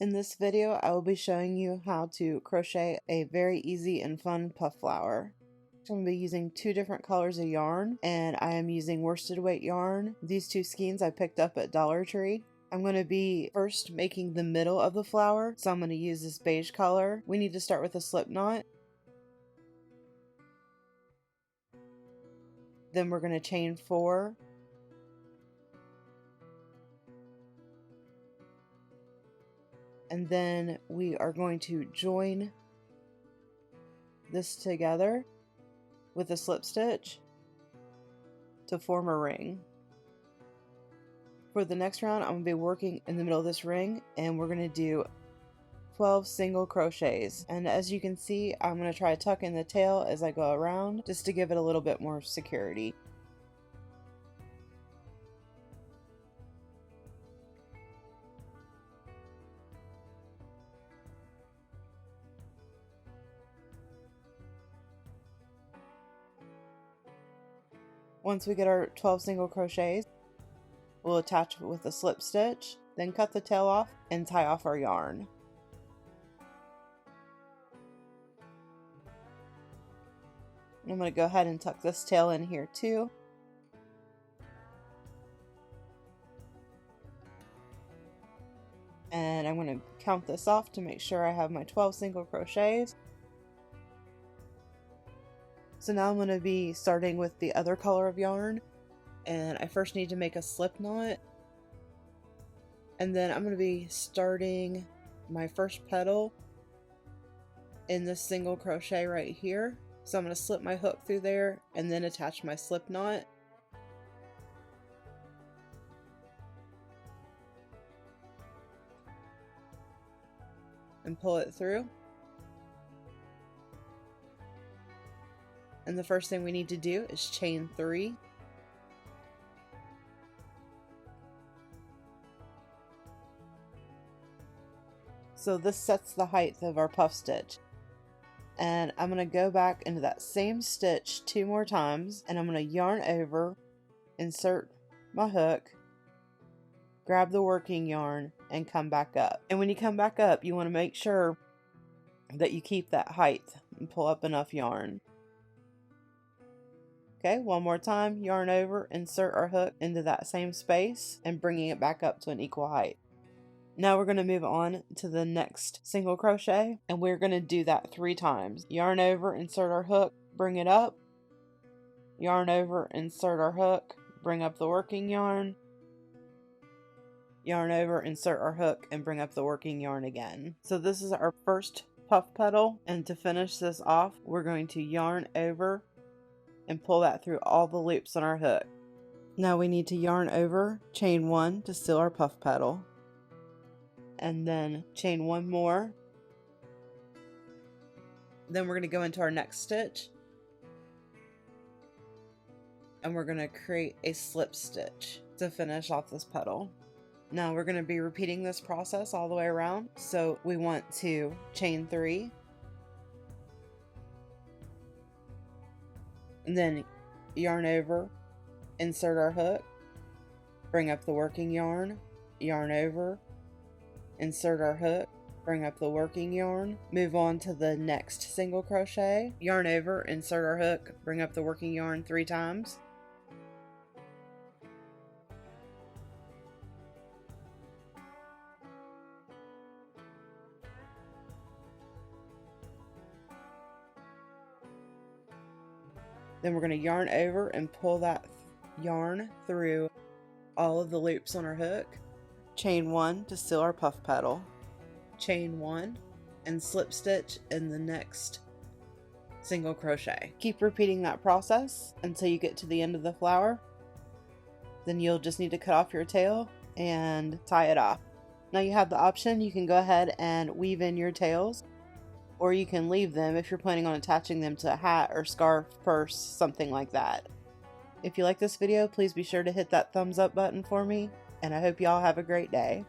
In this video, I will be showing you how to crochet a very easy and fun puff flower. I'm going to be using two different colors of yarn, and I am using worsted weight yarn. These two skeins I picked up at Dollar Tree. I'm going to be first making the middle of the flower, so I'm going to use this beige color. We need to start with a slip knot. Then we're going to chain 4. And then we are going to join this together with a slip stitch to form a ring. For the next round, I'm going to be working in the middle of this ring, and we're going to do 12 single crochets. And as you can see, I'm going to try to tuck in the tail as I go around just to give it a little bit more security. Once we get our 12 single crochets, we'll attach it with a slip stitch, then cut the tail off and tie off our yarn. I'm going to go ahead and tuck this tail in here too. And I'm going to count this off to make sure I have my 12 single crochets. So now I'm going to be starting with the other color of yarn, and I first need to make a slip knot, and then I'm going to be starting my first petal in this single crochet right here. So I'm going to slip my hook through there and then attach my slip knot. And pull it through. And the first thing we need to do is chain 3. So this sets the height of our puff stitch. And I'm going to go back into that same stitch 2 more times, and I'm going to yarn over, insert my hook, grab the working yarn, and come back up. And when you come back up, you want to make sure that you keep that height and pull up enough yarn. Okay, one more time, yarn over, insert our hook into that same space, and bringing it back up to an equal height. Now we're going to move on to the next single crochet, and we're going to do that 3 times. Yarn over, insert our hook, bring it up. Yarn over, insert our hook, bring up the working yarn. Yarn over, insert our hook, and bring up the working yarn again. So this is our first puff petal, and to finish this off, we're going to yarn over and pull that through all the loops on our hook. Now we need to yarn over, chain 1 to seal our puff petal, and then chain 1 more. Then we're going to go into our next stitch, and we're going to create a slip stitch to finish off this petal. Now we're going to be repeating this process all the way around, so we want to chain 3, and then yarn over, insert our hook, bring up the working yarn, yarn over, insert our hook, bring up the working yarn, move on to the next single crochet, yarn over, insert our hook, bring up the working yarn 3 times. Then we're going to yarn over and pull that yarn through all of the loops on our hook. Chain 1 to seal our puff petal. Chain 1 and slip stitch in the next single crochet. Keep repeating that process until you get to the end of the flower. Then you'll just need to cut off your tail and tie it off. Now you have the option, you can go ahead and weave in your tails, or you can leave them if you're planning on attaching them to a hat or scarf, purse, something like that. If you like this video, please be sure to hit that thumbs up button for me, and I hope y'all have a great day.